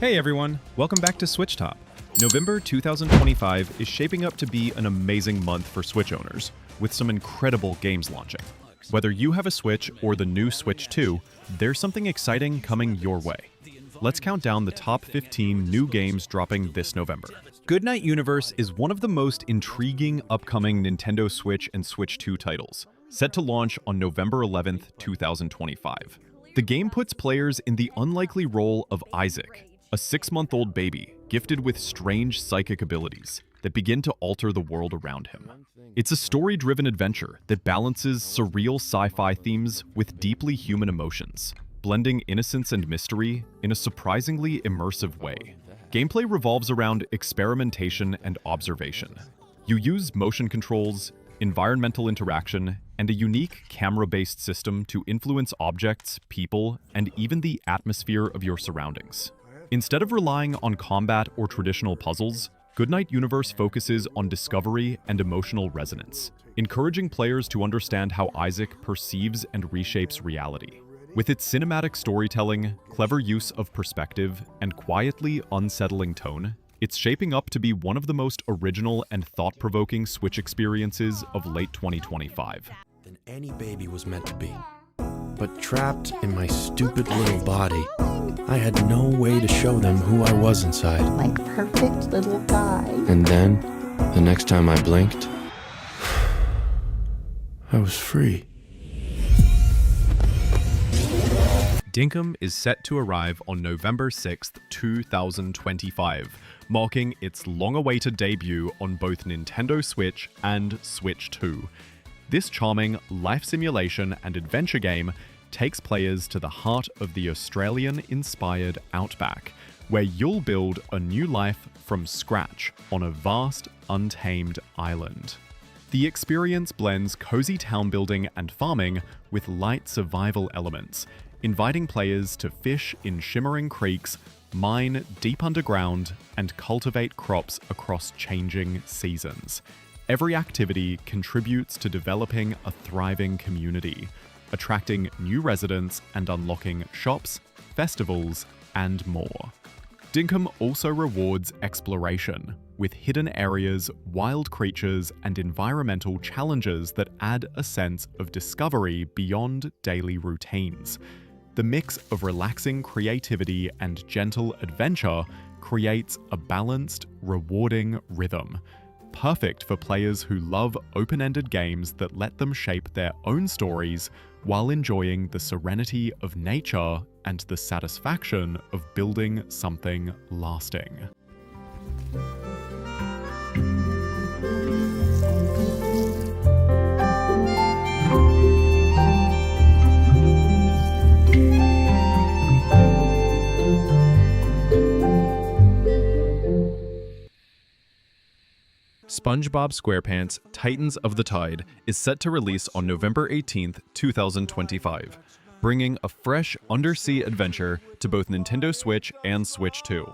Hey everyone, welcome back to Switch Top. November 2025 is shaping up to be an amazing month for Switch owners, with some incredible games launching. Whether you have a Switch or the new Switch 2, there's something exciting coming your way. Let's count down the top 15 new games dropping this November. Goodnight Universe is one of the most intriguing upcoming Nintendo Switch and Switch 2 titles, set to launch on November 11th, 2025. The game puts players in the unlikely role of Isaac, a 6-month-old baby gifted with strange psychic abilities that begin to alter the world around him. It's a story-driven adventure that balances surreal sci-fi themes with deeply human emotions, blending innocence and mystery in a surprisingly immersive way. Gameplay revolves around experimentation and observation. You use motion controls, environmental interaction, and a unique camera-based system to influence objects, people, and even the atmosphere of your surroundings. Instead of relying on combat or traditional puzzles, Goodnight Universe focuses on discovery and emotional resonance, encouraging players to understand how Isaac perceives and reshapes reality. With its cinematic storytelling, clever use of perspective, and quietly unsettling tone, it's shaping up to be one of the most original and thought-provoking Switch experiences of late 2025. Than any baby was meant to be. But trapped in my stupid little body, I had no way to show them who I was inside. My perfect little guy. And then, the next time I blinked, I was free. Dinkum is set to arrive on November 6th, 2025, marking its long-awaited debut on both Nintendo Switch and Switch 2. This charming life simulation and adventure game takes players to the heart of the Australian-inspired outback, where you'll build a new life from scratch on a vast, untamed island. The experience blends cozy town building and farming with light survival elements, inviting players to fish in shimmering creeks, mine deep underground, and cultivate crops across changing seasons. Every activity contributes to developing a thriving community, attracting new residents and unlocking shops, festivals, and more. Dinkum also rewards exploration, with hidden areas, wild creatures, and environmental challenges that add a sense of discovery beyond daily routines. The mix of relaxing creativity and gentle adventure creates a balanced, rewarding rhythm, perfect for players who love open-ended games that let them shape their own stories while enjoying the serenity of nature and the satisfaction of building something lasting. SpongeBob SquarePants Titans of the Tide is set to release on November 18th, 2025, bringing a fresh undersea adventure to both Nintendo Switch and Switch 2.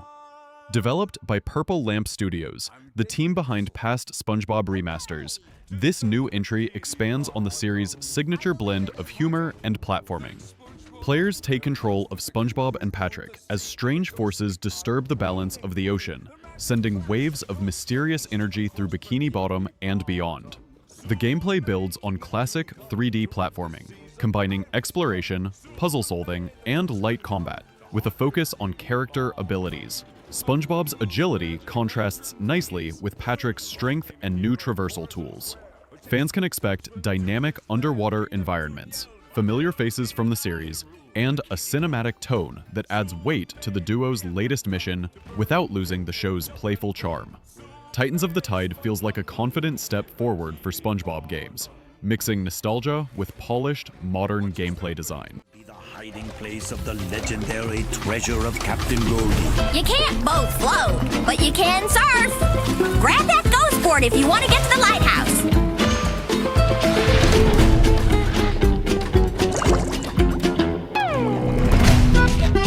Developed by Purple Lamp Studios, the team behind past SpongeBob remasters, this new entry expands on the series' signature blend of humor and platforming. Players take control of SpongeBob and Patrick as strange forces disturb the balance of the ocean, sending waves of mysterious energy through Bikini Bottom and beyond. The gameplay builds on classic 3D platforming, combining exploration, puzzle solving, and light combat, with a focus on character abilities. SpongeBob's agility contrasts nicely with Patrick's strength and new traversal tools. Fans can expect dynamic underwater environments, familiar faces from the series, and a cinematic tone that adds weight to the duo's latest mission without losing the show's playful charm. Titans of the Tide feels like a confident step forward for SpongeBob games, mixing nostalgia with polished, modern gameplay design. The hiding place of the legendary treasure of Captain Goldie. You can't both float, but you can surf. Grab that ghost board if you want to get to the lighthouse.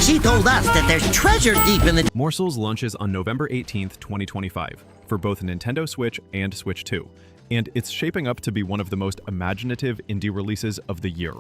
She told us that there's treasure deep in the... Morsels launches on November 18th, 2025, for both Nintendo Switch and Switch 2, and it's shaping up to be one of the most imaginative indie releases of the year.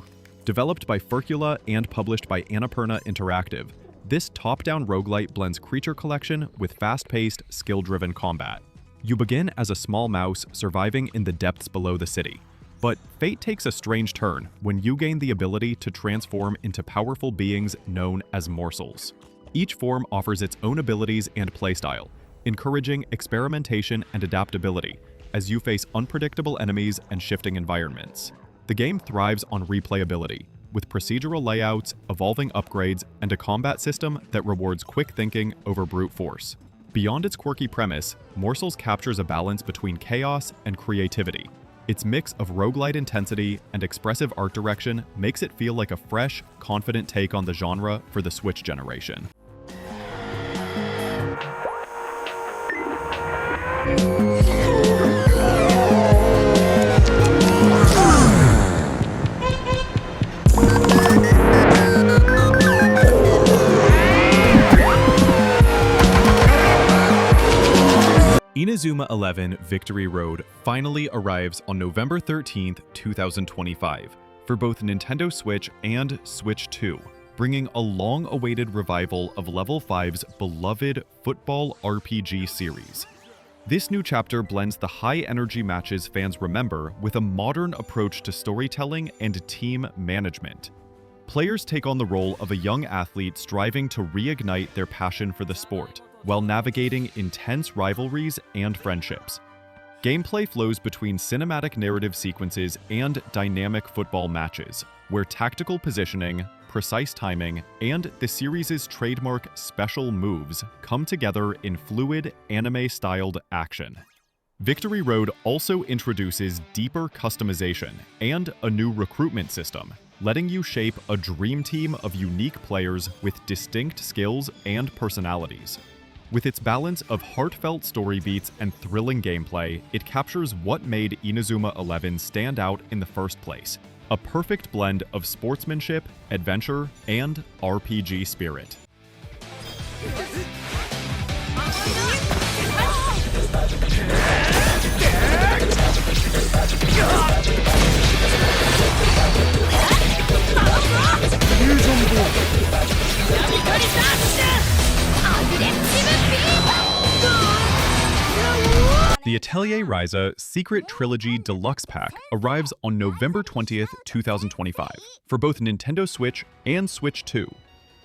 Developed by Furcula and published by Annapurna Interactive, This top-down roguelite blends creature collection with fast-paced, skill-driven combat. You begin as a small mouse surviving in the depths below the city. But fate takes a strange turn when you gain the ability to transform into powerful beings known as Morsels. Each form offers its own abilities and playstyle, encouraging experimentation and adaptability as you face unpredictable enemies and shifting environments. The game thrives on replayability, with procedural layouts, evolving upgrades, and a combat system that rewards quick thinking over brute force. Beyond its quirky premise, Morsels captures a balance between chaos and creativity. Its mix of roguelite intensity and expressive art direction makes it feel like a fresh, confident take on the genre for the Switch generation. Inazuma 11 Victory Road finally arrives on November 13th, 2025, for both Nintendo Switch and Switch 2, bringing a long-awaited revival of Level 5's beloved football RPG series. This new chapter blends the high-energy matches fans remember with a modern approach to storytelling and team management. Players take on the role of a young athlete striving to reignite their passion for the sport, while navigating intense rivalries and friendships. Gameplay flows between cinematic narrative sequences and dynamic football matches, where tactical positioning, precise timing, and the series' trademark special moves come together in fluid, anime-styled action. Victory Road also introduces deeper customization and a new recruitment system, letting you shape a dream team of unique players with distinct skills and personalities. With its balance of heartfelt story beats and thrilling gameplay, it captures what made Inazuma 11 stand out in the first place: a perfect blend of sportsmanship, adventure, and RPG spirit. The Atelier Ryza Secret Trilogy Deluxe Pack arrives on November 20th, 2025, for both Nintendo Switch and Switch 2,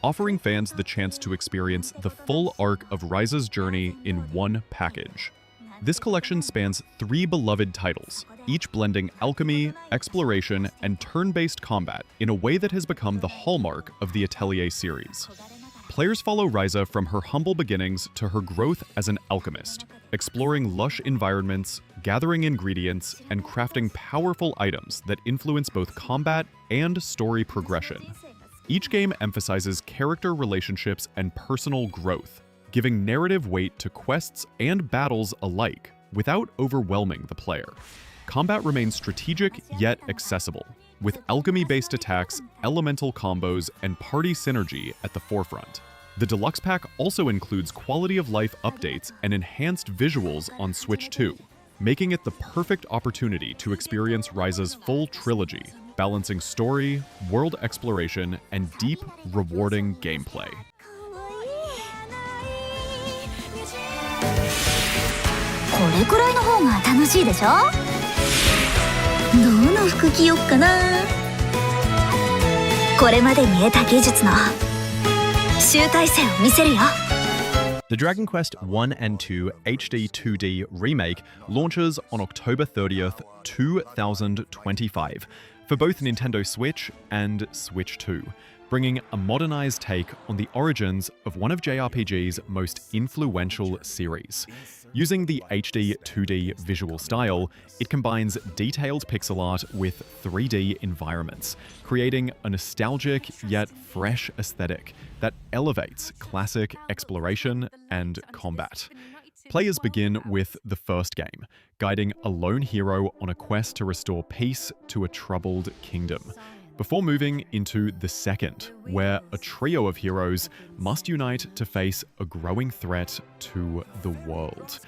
offering fans the chance to experience the full arc of Ryza's journey in one package. This collection spans 3 beloved titles, each blending alchemy, exploration, and turn-based combat in a way that has become the hallmark of the Atelier series. Players follow Ryza from her humble beginnings to her growth as an alchemist, exploring lush environments, gathering ingredients, and crafting powerful items that influence both combat and story progression. Each game emphasizes character relationships and personal growth, giving narrative weight to quests and battles alike without overwhelming the player. Combat remains strategic yet accessible, with alchemy-based attacks, elemental combos, and party synergy at the forefront. The Deluxe Pack also includes quality-of-life updates and enhanced visuals on Switch 2, making it the perfect opportunity to experience Ryza's full trilogy, balancing story, world exploration, and deep, rewarding gameplay. これくらいの方が楽しいでしょ？どの服着よっかな。これまでに得た技術の集大成を見せるよ。 The Dragon Quest 1 and 2 HD 2D Remake launches on October 30th, 2025 for both Nintendo Switch and Switch 2, bringing a modernized take on the origins of one of JRPG's most influential series. Using the HD 2D visual style, it combines detailed pixel art with 3D environments, creating a nostalgic yet fresh aesthetic that elevates classic exploration and combat. Players begin with the first game, guiding a lone hero on a quest to restore peace to a troubled kingdom, before moving into the second, where a trio of heroes must unite to face a growing threat to the world.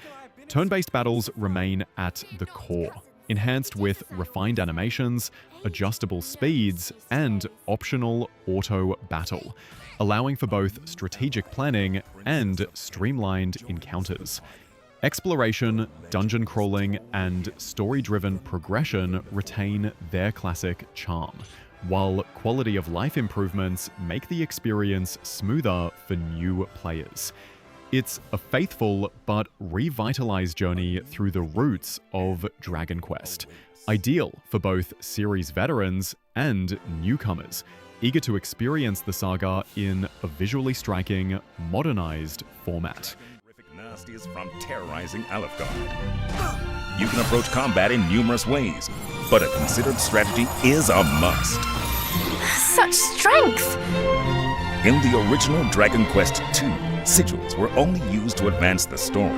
Turn-based battles remain at the core, enhanced with refined animations, adjustable speeds, and optional auto battle, allowing for both strategic planning and streamlined encounters. Exploration, dungeon crawling, and story-driven progression retain their classic charm, while quality of life improvements make the experience smoother for new players. It's a faithful but revitalized journey through the roots of Dragon Quest, ideal for both series veterans and newcomers, eager to experience the saga in a visually striking, modernized format. Nasties from terrorizing Alefgard. You can approach combat in numerous ways, but a considered strategy is a must. Such strength! In the original Dragon Quest II, sigils were only used to advance the story.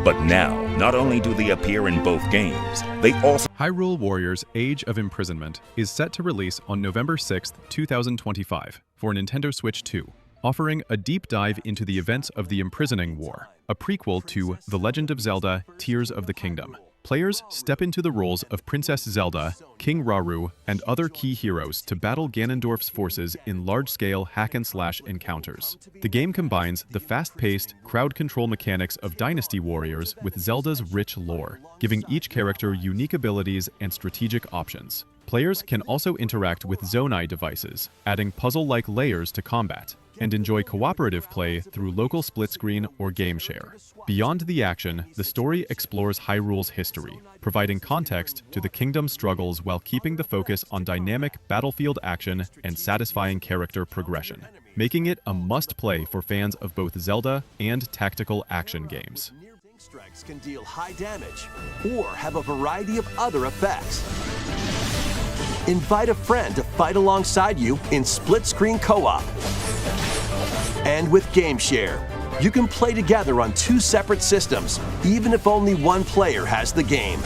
But now, not only do they appear in both games, they also... Hyrule Warriors Age of Imprisonment is set to release on November 6, 2025 for Nintendo Switch 2, offering a deep dive into the events of the Imprisoning War, a prequel to The Legend of Zelda: Tears of the Kingdom. Players step into the roles of Princess Zelda, King Rauru, and other key heroes to battle Ganondorf's forces in large-scale hack-and-slash encounters. The game combines the fast-paced, crowd control mechanics of Dynasty Warriors with Zelda's rich lore, giving each character unique abilities and strategic options. Players can also interact with Zonai devices, adding puzzle-like layers to combat, and enjoy cooperative play through local split screen or game share. Beyond the action, the story explores Hyrule's history, providing context to the kingdom's struggles while keeping the focus on dynamic battlefield action and satisfying character progression, making it a must-play for fans of both Zelda and tactical action games. Strikes can deal high damage or have a variety of other effects. Invite a friend to fight alongside you in split-screen co-op. And with Game Share, you can play together on 2 separate systems, even if only one player has the game.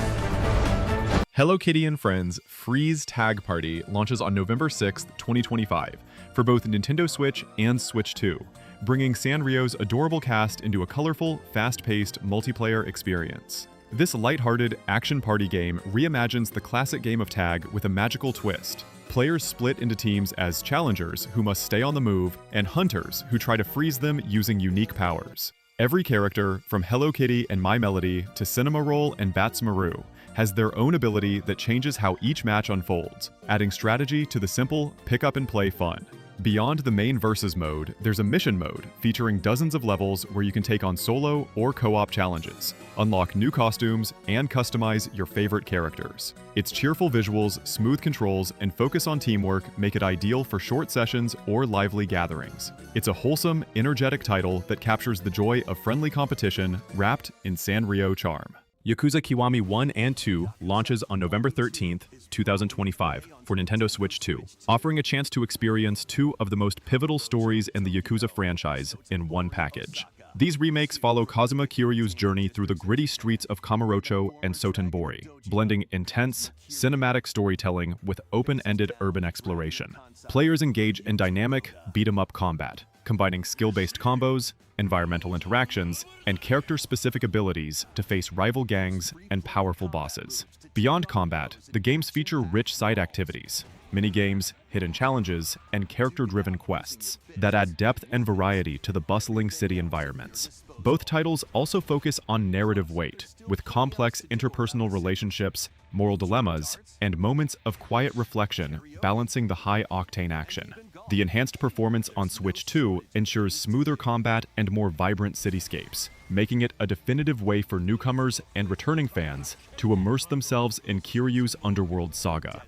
Hello Kitty and Friends Freeze Tag Party launches on November 6, 2025, for both Nintendo Switch and Switch 2, bringing Sanrio's adorable cast into a colorful, fast-paced multiplayer experience. This lighthearted action party game reimagines the classic game of tag with a magical twist. Players split into teams as challengers who must stay on the move and hunters who try to freeze them using unique powers. Every character, from Hello Kitty and My Melody to Cinnamoroll and Batsmaru, has their own ability that changes how each match unfolds, adding strategy to the simple pick-up-and-play fun. Beyond the main versus mode, there's a mission mode featuring dozens of levels where you can take on solo or co-op challenges, unlock new costumes, and customize your favorite characters. Its cheerful visuals, smooth controls, and focus on teamwork make it ideal for short sessions or lively gatherings. It's a wholesome, energetic title that captures the joy of friendly competition wrapped in Sanrio charm. Yakuza Kiwami 1 and 2 launches on November 13th, 2025 for Nintendo Switch 2, offering a chance to experience 2 of the most pivotal stories in the Yakuza franchise in one package. These remakes follow Kazuma Kiryu's journey through the gritty streets of Kamurocho and Sotenbori, blending intense, cinematic storytelling with open-ended urban exploration. Players engage in dynamic, beat-em-up combat, combining skill-based combos, environmental interactions, and character-specific abilities to face rival gangs and powerful bosses. Beyond combat, the games feature rich side activities, minigames, hidden challenges, and character-driven quests that add depth and variety to the bustling city environments. Both titles also focus on narrative weight, with complex interpersonal relationships, moral dilemmas, and moments of quiet reflection balancing the high-octane action. The enhanced performance on Switch 2 ensures smoother combat and more vibrant cityscapes, making it a definitive way for newcomers and returning fans to immerse themselves in Kiryu's underworld saga.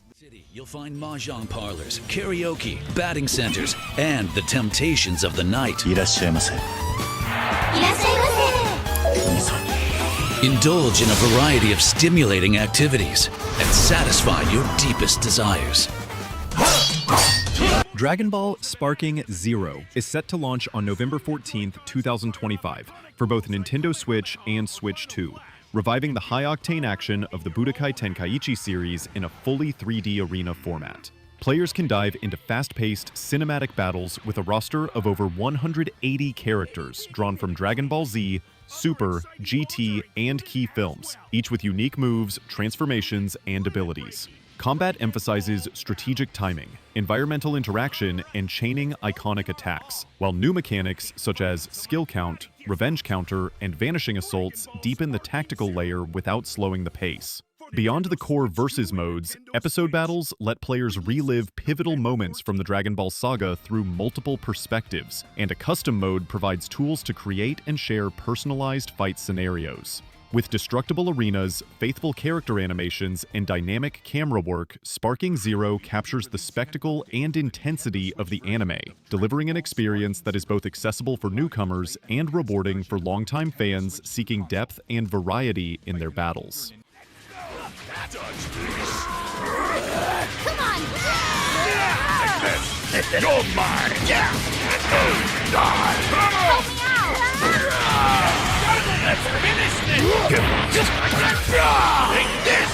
You'll find mahjong parlors, karaoke, batting centers, and the temptations of the night. Indulge in a variety of stimulating activities and satisfy your deepest desires. Dragon Ball Sparking Zero is set to launch on November 14th, 2025 for both Nintendo Switch and Switch 2, reviving the high-octane action of the Budokai Tenkaichi series in a fully 3D arena format. Players can dive into fast-paced, cinematic battles with a roster of over 180 characters drawn from Dragon Ball Z, Super, GT, and Key films, each with unique moves, transformations, and abilities. Combat emphasizes strategic timing, environmental interaction, and chaining iconic attacks, while new mechanics such as skill count, revenge counter, and vanishing assaults deepen the tactical layer without slowing the pace. Beyond the core versus modes, episode battles let players relive pivotal moments from the Dragon Ball saga through multiple perspectives, and a custom mode provides tools to create and share personalized fight scenarios. With destructible arenas, faithful character animations, and dynamic camera work, Sparking Zero captures the spectacle and intensity of the anime, delivering an experience that is both accessible for newcomers and rewarding for longtime fans seeking depth and variety in their battles. Come on! You're mine! Help me out! Let's finish this! Just like that! Take this!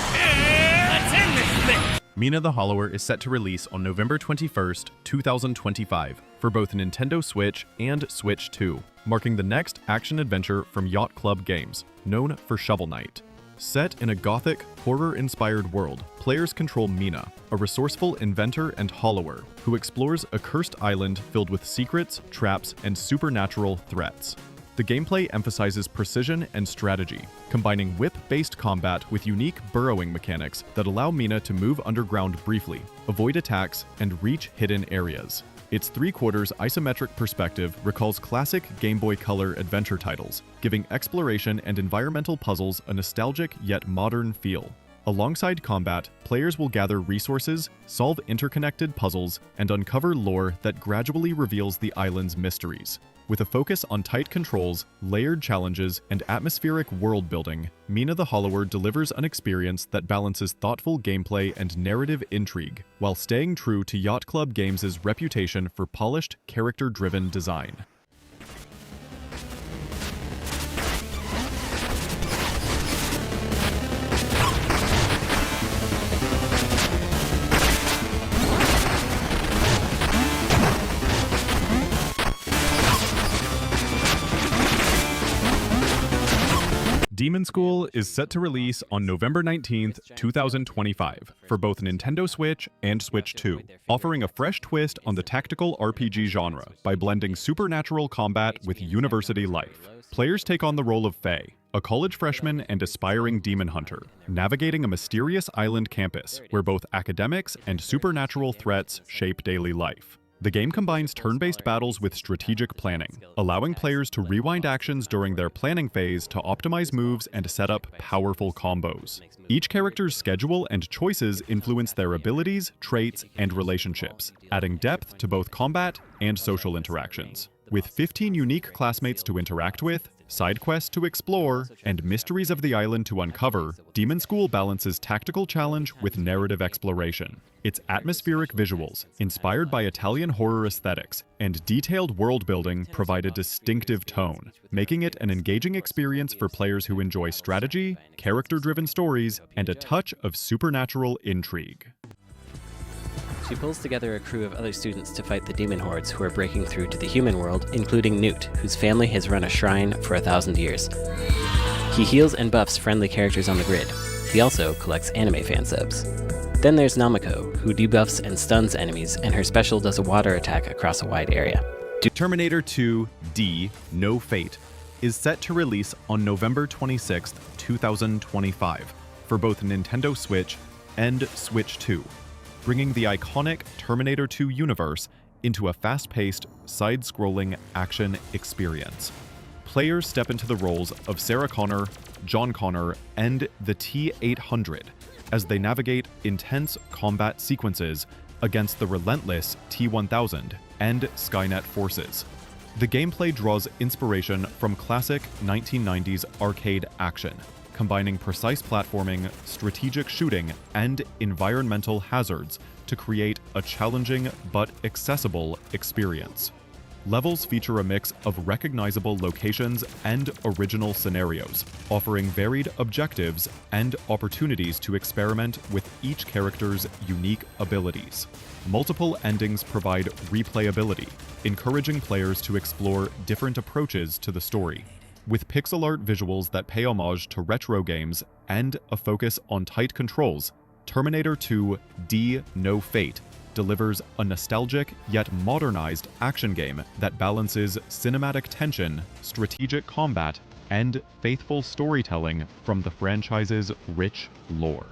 Let's end this thing! Mina the Hollower is set to release on November 21st, 2025, for both Nintendo Switch and Switch 2, marking the next action-adventure from Yacht Club Games, known for Shovel Knight. Set in a gothic, horror-inspired world, players control Mina, a resourceful inventor and hollower, who explores a cursed island filled with secrets, traps, and supernatural threats. The gameplay emphasizes precision and strategy, combining whip-based combat with unique burrowing mechanics that allow Mina to move underground briefly, avoid attacks, and reach hidden areas. Its three-quarters isometric perspective recalls classic Game Boy Color adventure titles, giving exploration and environmental puzzles a nostalgic yet modern feel. Alongside combat, players will gather resources, solve interconnected puzzles, and uncover lore that gradually reveals the island's mysteries. With a focus on tight controls, layered challenges, and atmospheric world building, Mina the Hollower delivers an experience that balances thoughtful gameplay and narrative intrigue, while staying true to Yacht Club Games' reputation for polished, character-driven design. Demonschool is set to release on November 19th, 2025, for both Nintendo Switch and Switch 2, offering a fresh twist on the tactical RPG genre by blending supernatural combat with university life. Players take on the role of Faye, a college freshman and aspiring demon hunter, navigating a mysterious island campus where both academics and supernatural threats shape daily life. The game combines turn-based battles with strategic planning, allowing players to rewind actions during their planning phase to optimize moves and set up powerful combos. Each character's schedule and choices influence their abilities, traits, and relationships, adding depth to both combat and social interactions. With 15 unique classmates to interact with, side quests to explore, and mysteries of the island to uncover, Demonschool balances tactical challenge with narrative exploration. Its atmospheric visuals, inspired by Italian horror aesthetics, and detailed world building provide a distinctive tone, making it an engaging experience for players who enjoy strategy, character-driven stories, and a touch of supernatural intrigue. She pulls together a crew of other students to fight the demon hordes who are breaking through to the human world, including Newt, whose family has run a shrine for 1,000 years. He heals and buffs friendly characters on the grid. He also collects anime fan subs. Then there's Namako, who debuffs and stuns enemies, and her special does a water attack across a wide area. Terminator 2 D No Fate is set to release on November 26, 2025, for both Nintendo Switch and Switch 2. Bringing the iconic Terminator 2 universe into a fast-paced, side-scrolling action experience. Players step into the roles of Sarah Connor, John Connor, and the T-800 as they navigate intense combat sequences against the relentless T-1000 and Skynet forces. The gameplay draws inspiration from classic 1990s arcade action, combining precise platforming, strategic shooting, and environmental hazards to create a challenging but accessible experience. Levels feature a mix of recognizable locations and original scenarios, offering varied objectives and opportunities to experiment with each character's unique abilities. Multiple endings provide replayability, encouraging players to explore different approaches to the story. With pixel art visuals that pay homage to retro games and a focus on tight controls, Terminator 2: D No Fate delivers a nostalgic yet modernized action game that balances cinematic tension, strategic combat, and faithful storytelling from the franchise's rich lore.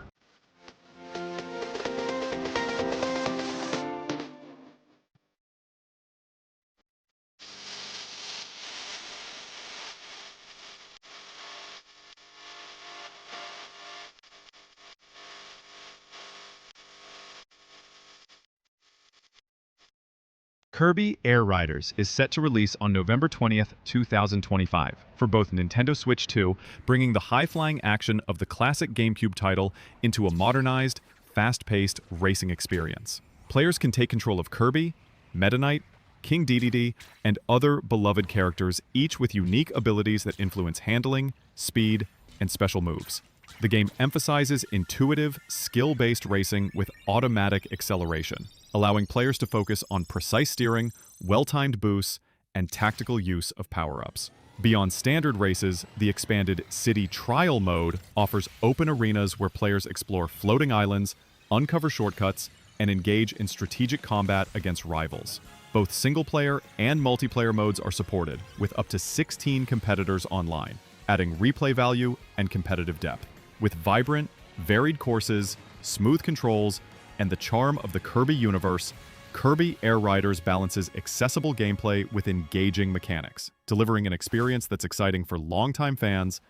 Kirby Air Riders is set to release on November 20th, 2025 for both Nintendo Switch 2, bringing the high-flying action of the classic GameCube title into a modernized, fast-paced racing experience. Players can take control of Kirby, Meta Knight, King Dedede, and other beloved characters, each with unique abilities that influence handling, speed, and special moves. The game emphasizes intuitive, skill-based racing with automatic acceleration, allowing players to focus on precise steering, well-timed boosts, and tactical use of power-ups. Beyond standard races, the expanded City Trial mode offers open arenas where players explore floating islands, uncover shortcuts, and engage in strategic combat against rivals. Both single-player and multiplayer modes are supported, with up to 16 competitors online, adding replay value and competitive depth. With vibrant, varied courses, smooth controls, and the charm of the Kirby universe, Kirby Air Riders balances accessible gameplay with engaging mechanics, delivering an experience that's exciting for longtime fans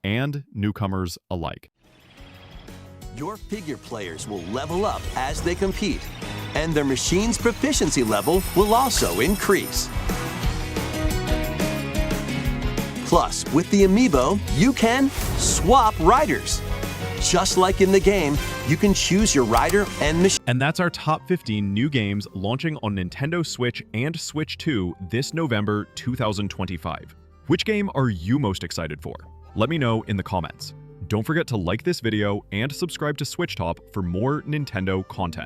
and newcomers alike. Your figure players will level up as they compete, and their machine's proficiency level will also increase. Plus, with the Amiibo, you can swap riders. Just like in the game, you can choose your rider and machine. And that's our top 15 new games launching on Nintendo Switch and Switch 2 this November 2025. Which game are you most excited for? Let me know in the comments. Don't forget to like this video and subscribe to Switch Top for more Nintendo content.